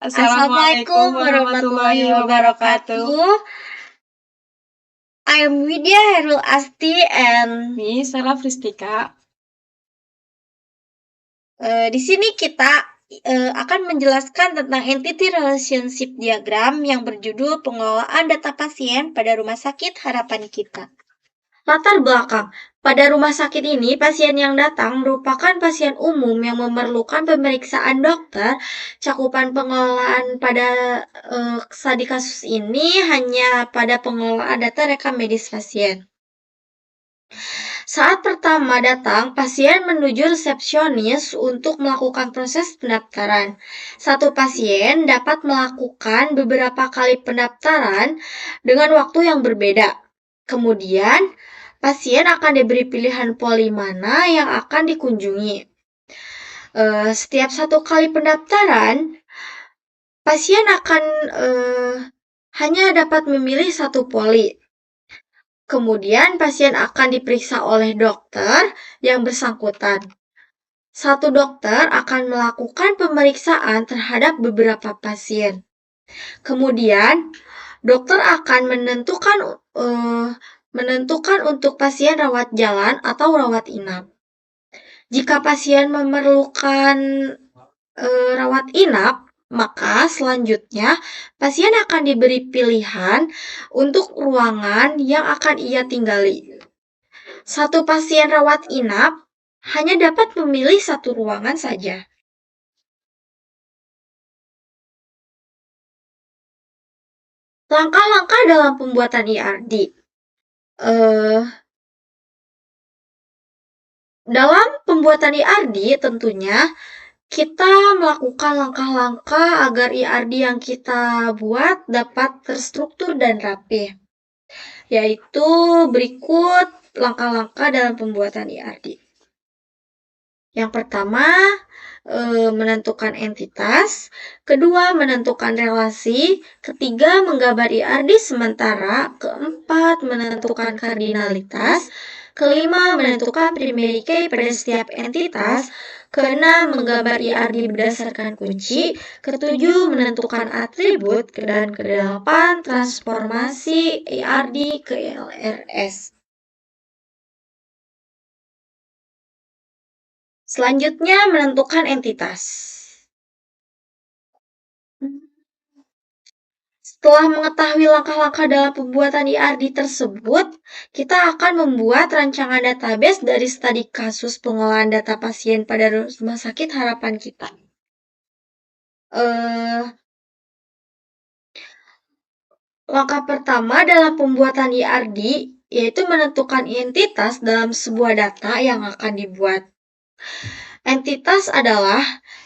Assalamualaikum warahmatullahi wabarakatuh. I am Widya Herul Asti and Me, Sarah Fristika. Di sini kita akan menjelaskan tentang entity relationship diagram yang berjudul pengelolaan data pasien pada Rumah Sakit Harapan Kita. Latar belakang. Pada rumah sakit ini, pasien yang datang merupakan pasien umum yang memerlukan pemeriksaan dokter. Cakupan pengelolaan pada di kasus ini hanya pada pengelolaan data rekam medis pasien. Saat pertama datang, pasien menuju resepsionis untuk melakukan proses pendaftaran. Satu pasien dapat melakukan beberapa kali pendaftaran dengan waktu yang berbeda. Kemudian, pasien akan diberi pilihan poli mana yang akan dikunjungi. Setiap satu kali pendaftaran, pasien akan hanya dapat memilih satu poli. Kemudian, pasien akan diperiksa oleh dokter yang bersangkutan. Satu dokter akan melakukan pemeriksaan terhadap beberapa pasien. Kemudian, dokter akan menentukan untuk pasien rawat jalan atau rawat inap. Jika pasien memerlukan rawat inap, maka selanjutnya pasien akan diberi pilihan untuk ruangan yang akan ia tinggali. Satu pasien rawat inap hanya dapat memilih satu ruangan saja. Langkah-langkah dalam pembuatan IRD. Dalam pembuatan IRD tentunya kita melakukan langkah-langkah agar IRD yang kita buat dapat terstruktur dan rapi. Yaitu berikut langkah-langkah dalam pembuatan IRD. Yang pertama, menentukan entitas. Kedua, menentukan relasi. Ketiga, menggambar IRD sementara. Keempat, menentukan kardinalitas. Kelima, menentukan primary key pada setiap entitas. Keenam, menggambar IRD berdasarkan kunci. Ketujuh, menentukan atribut. Dan kedelapan, transformasi IRD ke LRS. Selanjutnya, menentukan entitas. Setelah mengetahui langkah-langkah dalam pembuatan IRD tersebut, kita akan membuat rancangan database dari studi kasus pengolahan data pasien pada Rumah Sakit Harapan Kita. Langkah pertama dalam pembuatan IRD yaitu menentukan entitas dalam sebuah data yang akan dibuat. Entitas adalah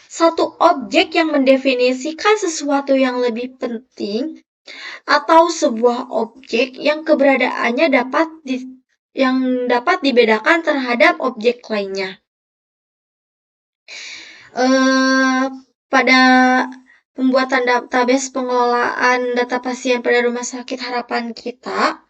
satu objek yang mendefinisikan sesuatu yang lebih penting atau sebuah objek yang keberadaannya dapat dibedakan terhadap objek lainnya. Pada pembuatan database pengelolaan data pasien pada Rumah Sakit Harapan Kita,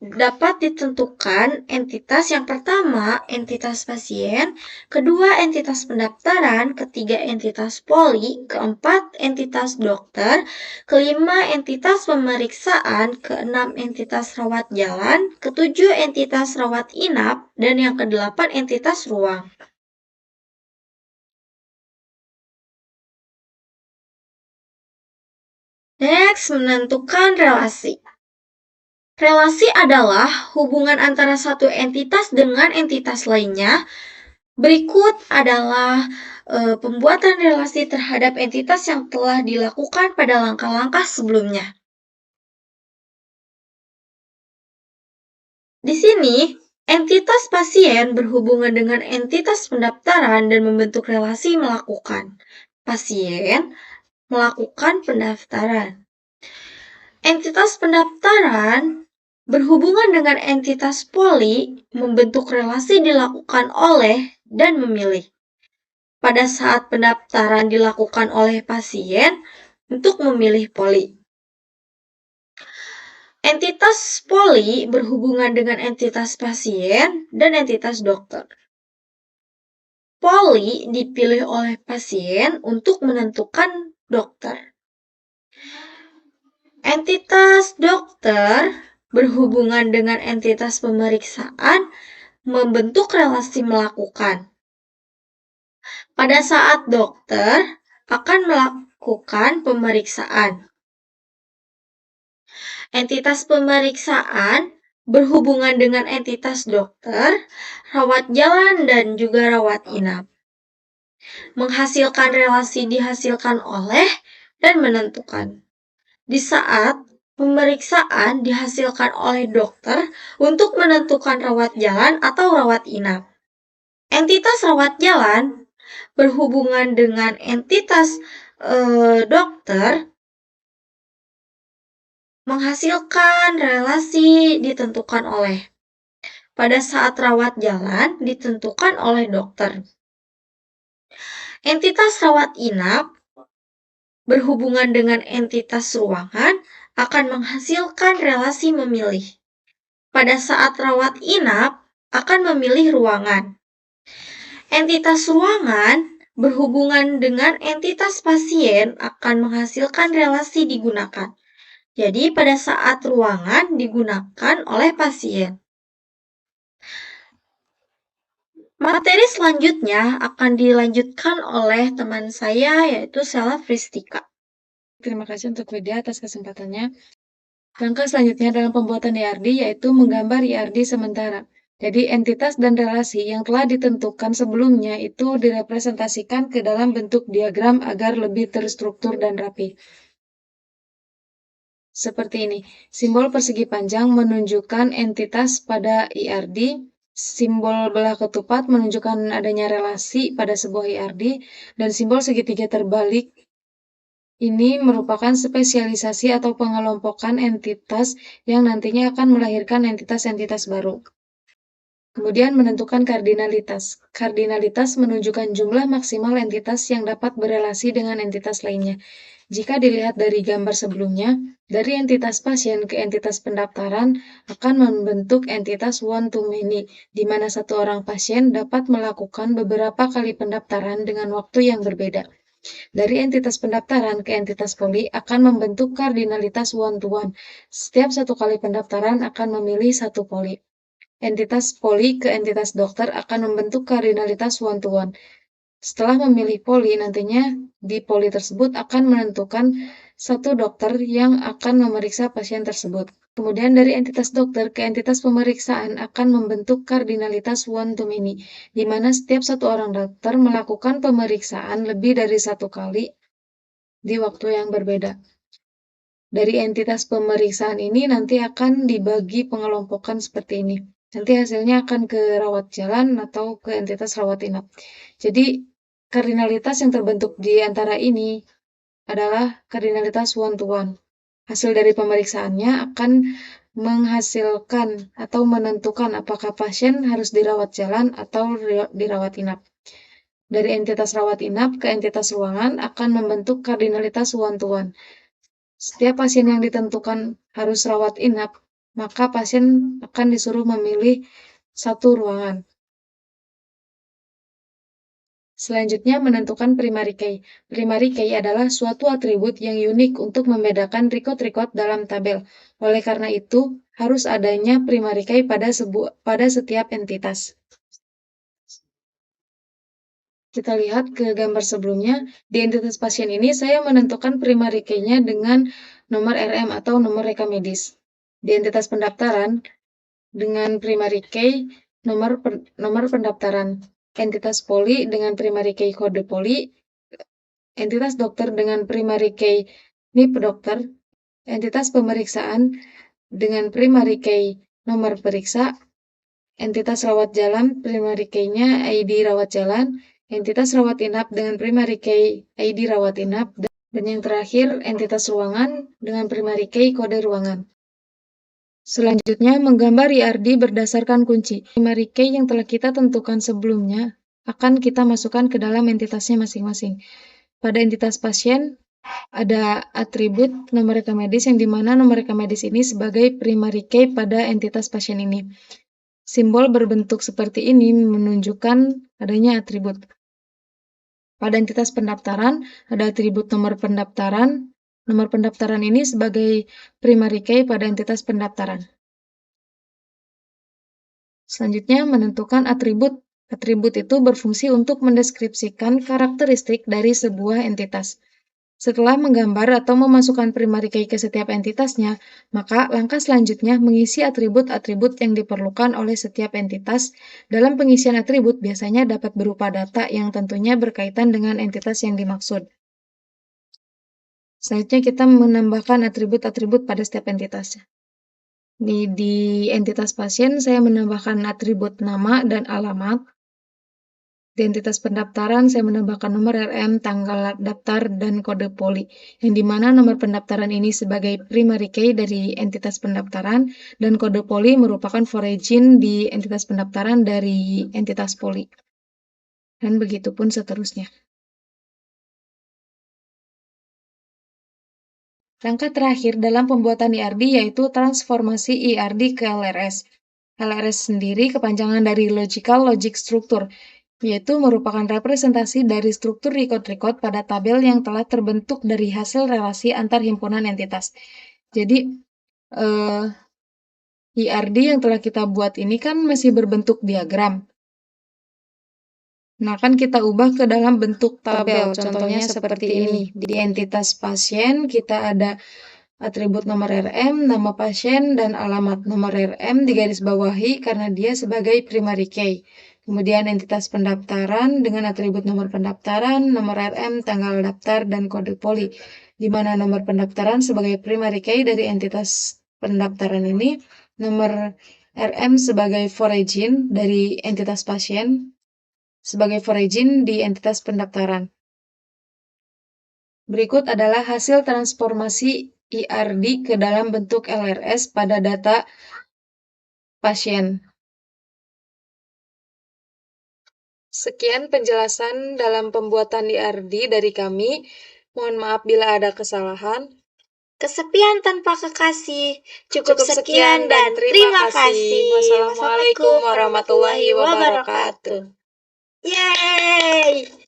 dapat ditentukan entitas yang pertama, entitas pasien, kedua, entitas pendaftaran, ketiga, entitas poli, keempat, entitas dokter, kelima, entitas pemeriksaan, keenam, entitas rawat jalan, ketujuh, entitas rawat inap, dan yang kedelapan, entitas ruang. Next, menentukan relasi. Relasi adalah hubungan antara satu entitas dengan entitas lainnya. Berikut adalah pembuatan relasi terhadap entitas yang telah dilakukan pada langkah-langkah sebelumnya. Di sini, entitas pasien berhubungan dengan entitas pendaftaran dan membentuk relasi melakukan. Pasien melakukan pendaftaran. Entitas pendaftaran berhubungan dengan entitas poli, membentuk relasi dilakukan oleh dan memilih. Pada saat pendaftaran dilakukan oleh pasien untuk memilih poli. Entitas poli berhubungan dengan entitas pasien dan entitas dokter. Poli dipilih oleh pasien untuk menentukan dokter. Entitas dokter berhubungan dengan entitas pemeriksaan membentuk relasi melakukan. Pada saat dokter akan melakukan pemeriksaan, entitas pemeriksaan berhubungan dengan entitas dokter, rawat jalan, dan juga rawat inap. Menghasilkan relasi dihasilkan oleh dan menentukan. Di saat pemeriksaan dihasilkan oleh dokter untuk menentukan rawat jalan atau rawat inap. Entitas rawat jalan berhubungan dengan entitas dokter menghasilkan relasi ditentukan oleh. Pada saat rawat jalan ditentukan oleh dokter. Entitas rawat inap berhubungan dengan entitas ruangan akan menghasilkan relasi memilih. Pada saat rawat inap akan memilih ruangan. Entitas ruangan berhubungan dengan entitas pasien akan menghasilkan relasi digunakan. Jadi pada saat ruangan digunakan oleh pasien. Materi selanjutnya akan dilanjutkan oleh teman saya yaitu Sela Fristika. Terima kasih untuk Widya atas kesempatannya. Langkah selanjutnya dalam pembuatan IRD yaitu menggambar IRD sementara. Jadi entitas dan relasi yang telah ditentukan sebelumnya itu direpresentasikan ke dalam bentuk diagram agar lebih terstruktur dan rapi. Seperti ini, simbol persegi panjang menunjukkan entitas pada IRD, simbol belah ketupat menunjukkan adanya relasi pada sebuah IRD, dan simbol segitiga terbalik ini merupakan spesialisasi atau pengelompokan entitas yang nantinya akan melahirkan entitas-entitas baru. Kemudian menentukan kardinalitas. Kardinalitas menunjukkan jumlah maksimal entitas yang dapat berelasi dengan entitas lainnya. Jika dilihat dari gambar sebelumnya, dari entitas pasien ke entitas pendaftaran akan membentuk entitas one-to-many, di mana satu orang pasien dapat melakukan beberapa kali pendaftaran dengan waktu yang berbeda. Dari entitas pendaftaran ke entitas poli akan membentuk kardinalitas one-to-one. Setiap satu kali pendaftaran akan memilih satu poli. Entitas poli ke entitas dokter akan membentuk kardinalitas one-to-one. Setelah memilih poli, nantinya di poli tersebut akan menentukan satu dokter yang akan memeriksa pasien tersebut. Kemudian dari entitas dokter ke entitas pemeriksaan akan membentuk kardinalitas one-to-many, di mana setiap satu orang dokter melakukan pemeriksaan lebih dari satu kali di waktu yang berbeda. Dari entitas pemeriksaan ini nanti akan dibagi pengelompokan seperti ini. Nanti hasilnya akan ke rawat jalan atau ke entitas rawat inap. Jadi, kardinalitas yang terbentuk di antara ini adalah kardinalitas one-to-one. Hasil dari pemeriksaannya akan menghasilkan atau menentukan apakah pasien harus dirawat jalan atau dirawat inap. Dari entitas rawat inap ke entitas ruangan akan membentuk kardinalitas one-to-one. Setiap pasien yang ditentukan harus rawat inap, maka pasien akan disuruh memilih satu ruangan. Selanjutnya menentukan primary key. Primary key adalah suatu atribut yang unik untuk membedakan record-record dalam tabel. Oleh karena itu, harus adanya primary key pada setiap entitas. Kita lihat ke gambar sebelumnya, di entitas pasien ini saya menentukan primary key-nya dengan nomor RM atau nomor reka medis. Di entitas pendaftaran, dengan primary key nomor pendaftaran. Entitas poli dengan primary key kode poli, entitas dokter dengan primary key NIP dokter, entitas pemeriksaan dengan primary key nomor periksa, entitas rawat jalan primary key-nya ID rawat jalan, entitas rawat inap dengan primary key ID rawat inap, dan yang terakhir entitas ruangan dengan primary key kode ruangan. Selanjutnya, menggambar IRD berdasarkan kunci. Primary key yang telah kita tentukan sebelumnya akan kita masukkan ke dalam entitasnya masing-masing. Pada entitas pasien, ada atribut nomor reka medis yang dimana nomor reka medis ini sebagai primary key pada entitas pasien ini. Simbol berbentuk seperti ini menunjukkan adanya atribut. Pada entitas pendaftaran, ada atribut nomor pendaftaran. Nomor pendaftaran ini sebagai primary key pada entitas pendaftaran. Selanjutnya, menentukan atribut. Atribut itu berfungsi untuk mendeskripsikan karakteristik dari sebuah entitas. Setelah menggambar atau memasukkan primary key ke setiap entitasnya, maka langkah selanjutnya mengisi atribut-atribut yang diperlukan oleh setiap entitas. Dalam pengisian atribut biasanya dapat berupa data yang tentunya berkaitan dengan entitas yang dimaksud. Selanjutnya kita menambahkan atribut-atribut pada setiap entitasnya. Di entitas pasien saya menambahkan atribut nama dan alamat. Di entitas pendaftaran saya menambahkan nomor RM, tanggal daftar, dan kode poli, yang dimana nomor pendaftaran ini sebagai primary key dari entitas pendaftaran, dan kode poli merupakan foraging di entitas pendaftaran dari entitas poli. Dan begitu pun seterusnya. Langkah terakhir dalam pembuatan IRD yaitu transformasi IRD ke LRS. LRS sendiri kepanjangan dari Logical Logic Structure, yaitu merupakan representasi dari struktur record-record pada tabel yang telah terbentuk dari hasil relasi antar himpunan entitas. Jadi, IRD yang telah kita buat ini kan masih berbentuk diagram. Nah, kan kita ubah ke dalam bentuk tabel, contohnya seperti ini. Di entitas pasien, kita ada atribut nomor RM, nama pasien, dan alamat. Nomor RM digarisbawahi karena dia sebagai primary key. Kemudian entitas pendaftaran dengan atribut nomor pendaftaran, nomor RM, tanggal daftar, dan kode poli. Di mana nomor pendaftaran sebagai primary key dari entitas pendaftaran ini, nomor RM sebagai foraging dari entitas pasien, sebagai foraging di entitas pendaftaran. Berikut adalah hasil transformasi IRD ke dalam bentuk LRS pada data pasien. Sekian penjelasan dalam pembuatan IRD dari kami. Mohon maaf bila ada kesalahan. Kesepian tanpa kekasih. Cukup sekian dan terima kasih. Wassalamualaikum warahmatullahi wabarakatuh. Yeay!